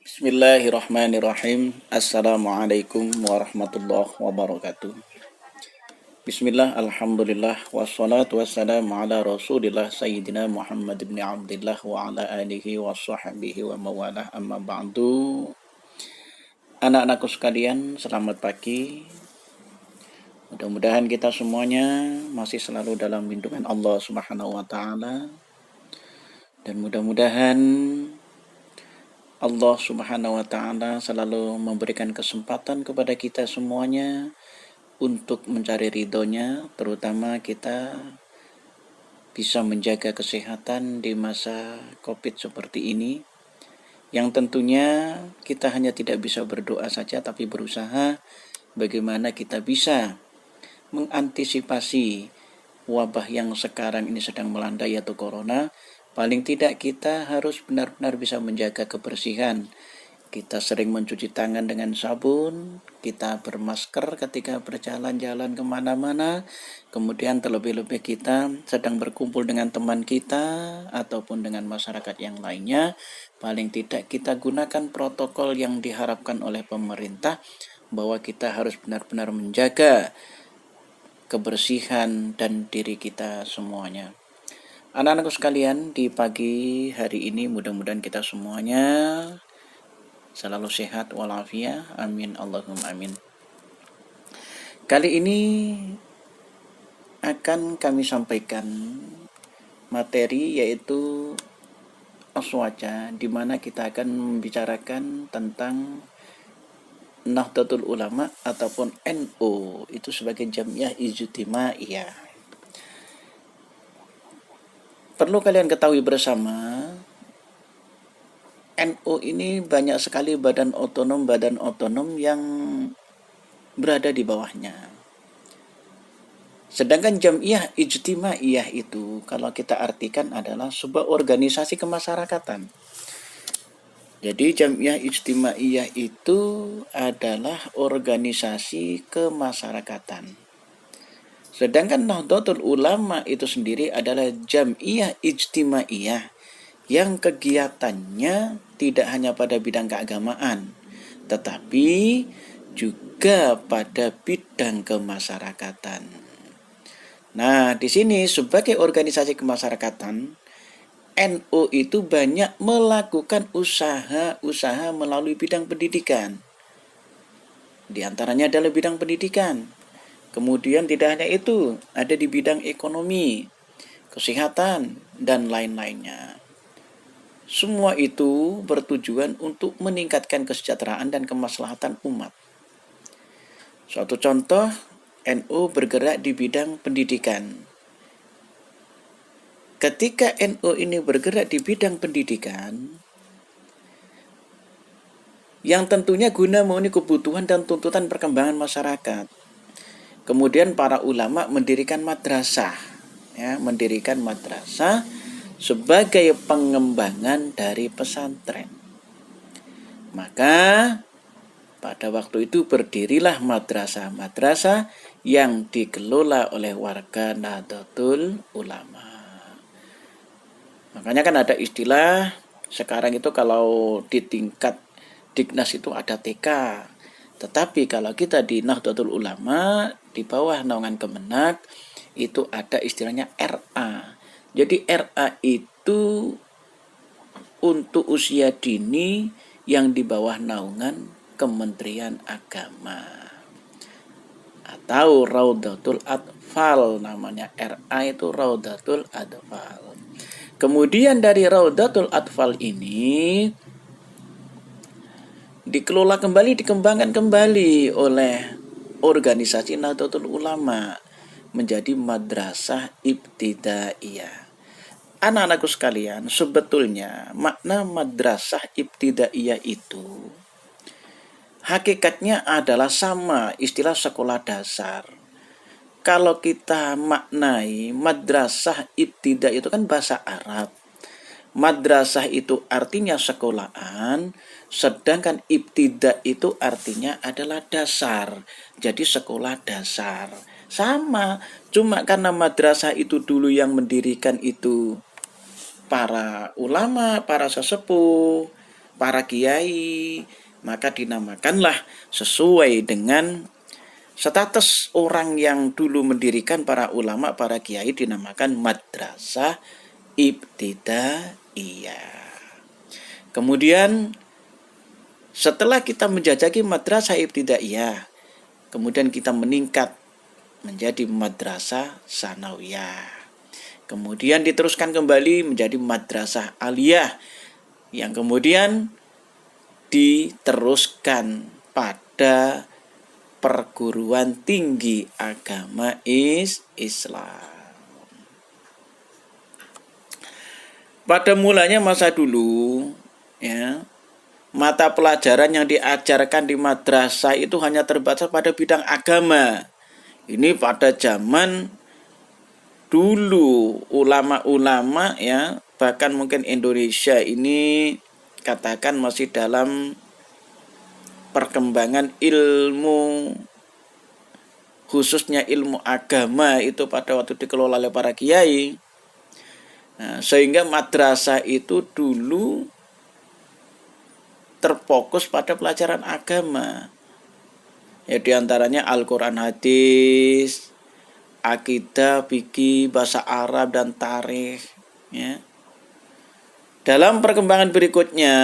Bismillahirrahmanirrahim. Assalamualaikum warahmatullahi wabarakatuh. Bismillah, alhamdulillah, wassalatu wassalamu ala rasulillah Sayyidina Muhammad ibn Abdullah wa ala alihi wa sahbihi wa mawalah amma ba'du. Anak-anakku sekalian, selamat pagi. Mudah-mudahan kita semuanya masih selalu dalam lindungan Allah Subhanahu wa taala. Dan mudah-mudahan Allah Subhanahu wa taala selalu memberikan kesempatan kepada kita semuanya untuk mencari ridhonya, terutama kita bisa menjaga kesehatan di masa Covid seperti ini, yang tentunya kita hanya tidak bisa berdoa saja, tapi berusaha bagaimana kita bisa mengantisipasi wabah yang sekarang ini sedang melanda, yaitu corona. Paling tidak kita harus benar-benar bisa menjaga kebersihan. Kita sering mencuci tangan dengan sabun, kita bermasker ketika berjalan-jalan kemana-mana, kemudian terlebih-lebih kita sedang berkumpul dengan teman kita ataupun dengan masyarakat yang lainnya, paling tidak kita gunakan protokol yang diharapkan oleh pemerintah, bahwa kita harus benar-benar menjaga kebersihan dan diri kita semuanya. Anak-anakku sekalian, di pagi hari ini mudah-mudahan kita semuanya selalu sehat walafiat. Amin Allahumma amin. Kali ini akan kami sampaikan materi yaitu aswaja, di mana kita akan membicarakan tentang Nahdlatul Ulama ataupun NU itu sebagai Jamiah Ijtimaiyah. Perlu kalian ketahui bersama, NU ini banyak sekali badan otonom yang berada di bawahnya. Sedangkan Jamiah Ijtimaiyah itu kalau kita artikan adalah sebuah organisasi kemasyarakatan. Jadi Jamiah Ijtimaiyah itu adalah organisasi kemasyarakatan. Sedangkan Nahdlatul Ulama itu sendiri adalah Jamiah Ijtimaiyah yang kegiatannya tidak hanya pada bidang keagamaan, tetapi juga pada bidang kemasyarakatan. Nah, di sini sebagai organisasi kemasyarakatan, NU itu banyak melakukan usaha-usaha melalui bidang pendidikan. Di antaranya adalah bidang pendidikan. Kemudian tidak hanya itu, ada di bidang ekonomi, kesehatan, dan lain-lainnya. Semua itu bertujuan untuk meningkatkan kesejahteraan dan kemaslahatan umat. Suatu contoh, NU bergerak di bidang pendidikan. Ketika NU ini bergerak di bidang pendidikan, yang tentunya guna memenuhi kebutuhan dan tuntutan perkembangan masyarakat. Kemudian para ulama mendirikan madrasah, sebagai pengembangan dari pesantren. Maka pada waktu itu berdirilah madrasah-madrasah yang dikelola oleh warga Nahdlatul Ulama. Makanya kan ada istilah sekarang itu kalau di tingkat Dignas itu ada TK. Tetapi kalau kita di Nahdlatul Ulama di bawah naungan Kemenak itu ada istilahnya RA. Jadi RA itu untuk usia dini yang di bawah naungan Kementerian Agama. Atau Raudhatul Atfal namanya, RA itu Raudhatul Atfal. Kemudian dari Raudhatul Atfal ini dikelola kembali, dikembangkan kembali oleh organisasi Nahdlatul Ulama menjadi madrasah ibtidaiyah. Anak-anakku sekalian, sebetulnya makna madrasah ibtidaiyah itu hakikatnya adalah sama istilah sekolah dasar. Kalau kita maknai madrasah ibtidaiyah itu kan bahasa Arab. Madrasah itu artinya sekolahan, sedangkan ibtida itu artinya adalah dasar. Jadi sekolah dasar. Sama, cuma karena madrasah itu dulu yang mendirikan itu para ulama, para sesepuh, para kiai, maka dinamakanlah sesuai dengan status orang yang dulu mendirikan para ulama, para kiai, dinamakan madrasah ibtidaiyah. Kemudian setelah kita menjajaki madrasah ibtidaiyah, kemudian kita meningkat menjadi madrasah sanawiyah. Kemudian diteruskan kembali menjadi madrasah aliyah, yang kemudian diteruskan pada perguruan tinggi agama Islam. Pada mulanya masa dulu, ya, mata pelajaran yang diajarkan di madrasah itu hanya terbatas pada bidang agama. Ini pada zaman dulu ulama-ulama, ya, bahkan mungkin Indonesia ini katakan masih dalam perkembangan ilmu, khususnya ilmu agama itu pada waktu dikelola oleh para kiai. Nah, sehingga madrasah itu dulu terfokus pada pelajaran agama. Ya, diantaranya Al-Quran, hadis, akidah, fikih, bahasa Arab, dan tarikh. Ya. Dalam perkembangan berikutnya,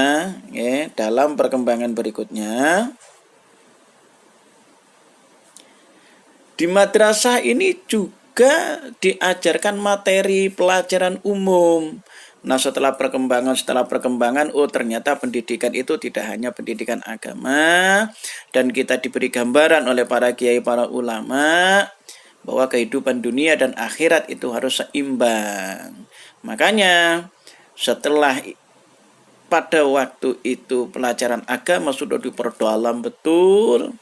di madrasah ini juga diajarkan materi pelajaran umum. Nah, setelah perkembangan, oh ternyata pendidikan itu tidak hanya pendidikan agama, dan kita diberi gambaran oleh para kiai, para ulama, bahwa kehidupan dunia dan akhirat itu harus seimbang. Makanya setelah pada waktu itu pelajaran agama sudah diperdalam betul,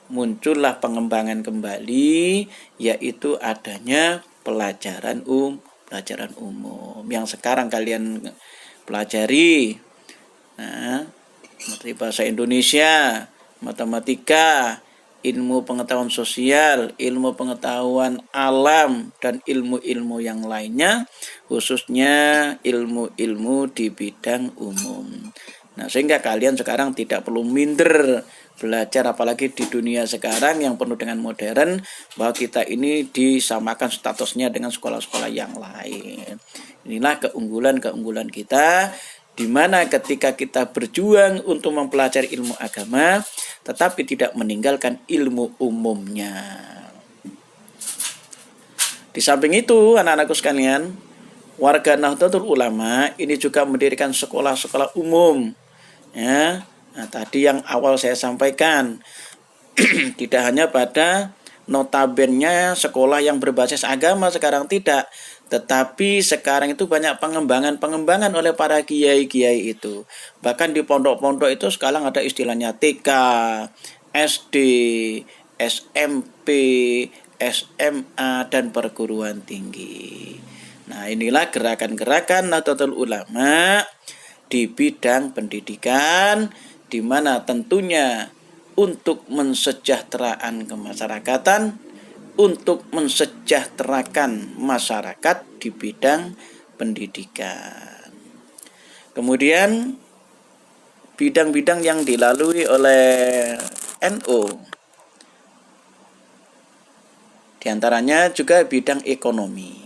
muncullah pengembangan kembali, yaitu adanya pelajaran umum yang sekarang kalian pelajari. Nah, materi bahasa Indonesia, matematika, ilmu pengetahuan sosial, ilmu pengetahuan alam, dan ilmu-ilmu yang lainnya, khususnya ilmu-ilmu di bidang umum. Nah, sehingga kalian sekarang tidak perlu minder belajar, apalagi di dunia sekarang yang penuh dengan modern, bahwa kita ini disamakan statusnya dengan sekolah-sekolah yang lain. Inilah keunggulan kita, di mana ketika kita berjuang untuk mempelajari ilmu agama, tetapi tidak meninggalkan ilmu umumnya. Di samping itu, anak-anakku sekalian, warga Nahdlatul Ulama ini juga mendirikan sekolah-sekolah umum. Ya, nah, tadi yang awal saya sampaikan, tidak hanya pada notabennya sekolah yang berbasis agama sekarang tidak, tetapi sekarang itu banyak pengembangan oleh para kiai-kiai itu. Bahkan di pondok-pondok itu sekarang ada istilahnya TK, SD, SMP, SMA, dan perguruan tinggi. Nah, inilah gerakan-gerakan Nahdlatul Ulama di bidang pendidikan, di mana tentunya untuk mensejahterakan kemasyarakatan, untuk mensejahterakan masyarakat di bidang pendidikan. Kemudian bidang-bidang yang dilalui oleh NU, diantaranya juga bidang ekonomi.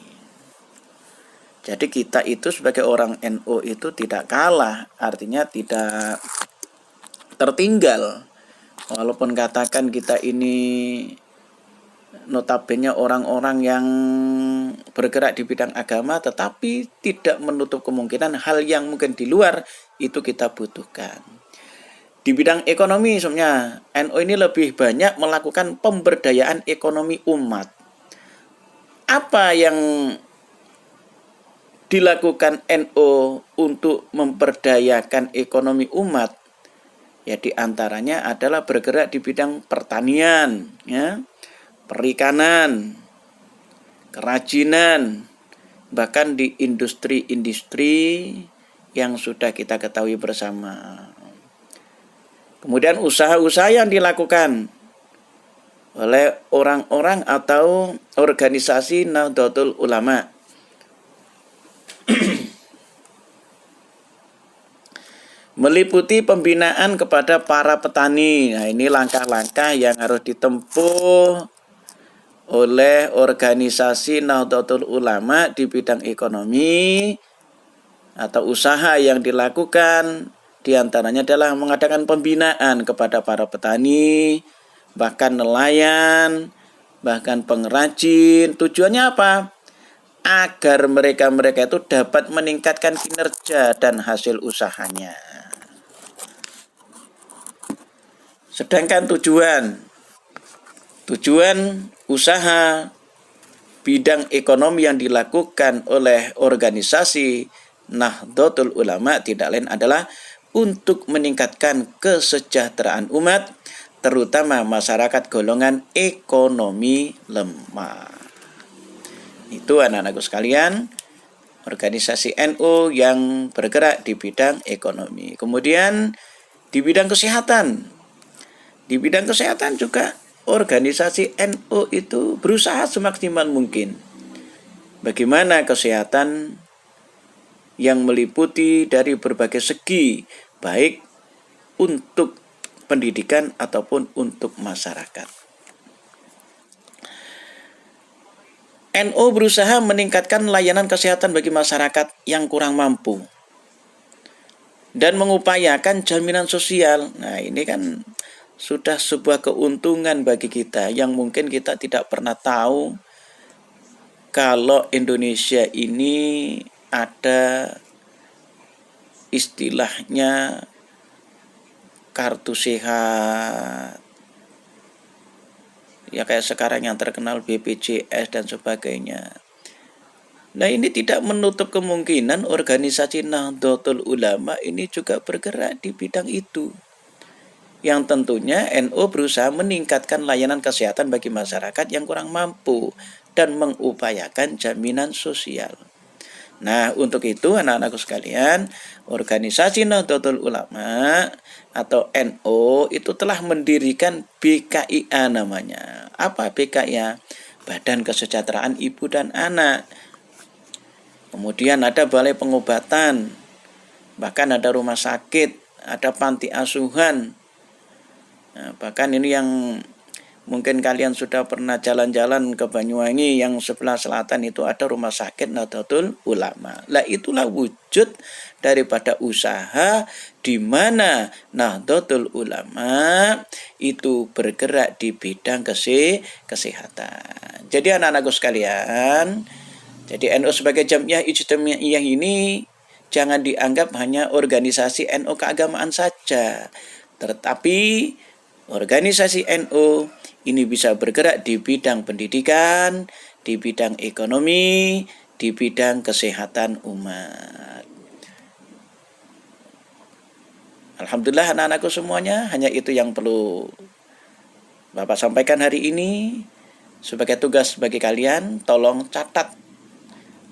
Jadi kita itu sebagai orang NU itu tidak kalah, artinya tidak tertinggal. Walaupun katakan kita ini notabene orang-orang yang bergerak di bidang agama, tetapi tidak menutup kemungkinan hal yang mungkin di luar itu kita butuhkan. Di bidang ekonomi sebenarnya NU ini lebih banyak melakukan pemberdayaan ekonomi umat. Apa yang dilakukan NU untuk memperdayakan ekonomi umat? Ya, diantaranya adalah bergerak di bidang pertanian, ya, perikanan, kerajinan, bahkan di industri-industri yang sudah kita ketahui bersama. Kemudian usaha-usaha yang dilakukan oleh orang-orang atau organisasi Nahdlatul Ulama Meliputi pembinaan kepada para petani. Nah, ini langkah-langkah yang harus ditempuh oleh organisasi Nahdlatul Ulama di bidang ekonomi atau usaha yang dilakukan. Di antaranya adalah mengadakan pembinaan kepada para petani, bahkan nelayan, bahkan pengrajin. Tujuannya apa? Agar mereka-mereka itu dapat meningkatkan kinerja dan hasil usahanya. Sedangkan tujuan usaha bidang ekonomi yang dilakukan oleh organisasi Nahdlatul Ulama tidak lain adalah untuk meningkatkan kesejahteraan umat, terutama masyarakat golongan ekonomi lemah. Itu anak-anakku sekalian, organisasi NU yang bergerak di bidang ekonomi. Kemudian di bidang kesehatan. Di bidang kesehatan juga organisasi NU itu berusaha semaksimal mungkin. Bagaimana kesehatan yang meliputi dari berbagai segi, baik untuk pendidikan ataupun untuk masyarakat. NU berusaha meningkatkan layanan kesehatan bagi masyarakat yang kurang mampu dan mengupayakan jaminan sosial. Nah, ini kan sudah sebuah keuntungan bagi kita yang mungkin kita tidak pernah tahu kalau Indonesia ini ada istilahnya kartu sehat. Ya kayak sekarang yang terkenal BPJS dan sebagainya. Nah, ini tidak menutup kemungkinan organisasi Nahdlatul Ulama ini juga bergerak di bidang itu. Yang tentunya NU berusaha meningkatkan layanan kesehatan bagi masyarakat yang kurang mampu dan mengupayakan jaminan sosial. Nah, untuk itu anak-anakku sekalian, organisasi Nahdlatul Ulama atau NU itu telah mendirikan BKIA namanya. Apa BKIA? Badan Kesejahteraan Ibu dan Anak. Kemudian ada balai pengobatan, bahkan ada rumah sakit, ada panti asuhan. Nah, bahkan ini yang mungkin kalian sudah pernah jalan-jalan ke Banyuwangi yang sebelah selatan itu ada rumah sakit Nahdlatul Ulama. Lah itulah wujud daripada usaha di mana Nahdlatul Ulama itu bergerak di bidang kesehatan. Jadi anak-anakku sekalian, jadi NU sebagai Jamiah Ijtimaiyah ini jangan dianggap hanya organisasi NU keagamaan saja, tetapi organisasi NU ini bisa bergerak di bidang pendidikan, di bidang ekonomi, di bidang kesehatan umat. Alhamdulillah anak-anakku semuanya, hanya itu yang perlu Bapak sampaikan hari ini. Sebagai tugas bagi kalian, tolong catat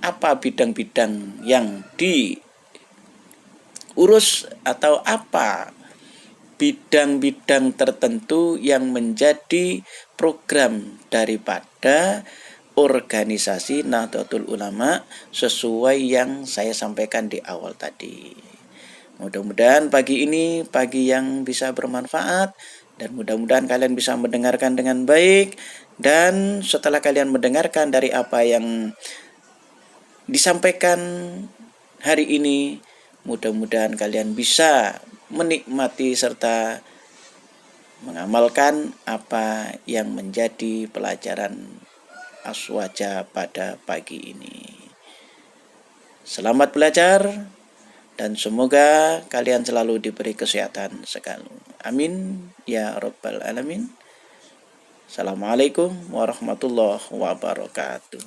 apa bidang-bidang yang diurus atau apa bidang-bidang tertentu yang menjadi program daripada organisasi Nahdlatul Ulama sesuai yang saya sampaikan di awal tadi. Mudah-mudahan pagi ini pagi yang bisa bermanfaat dan mudah-mudahan kalian bisa mendengarkan dengan baik, dan setelah kalian mendengarkan dari apa yang disampaikan hari ini, mudah-mudahan kalian bisa menikmati serta mengamalkan apa yang menjadi pelajaran Aswaja pada pagi ini. Selamat belajar dan semoga kalian selalu diberi kesehatan selalu. Amin ya rabbal alamin. Assalamualaikum warahmatullahi wabarakatuh.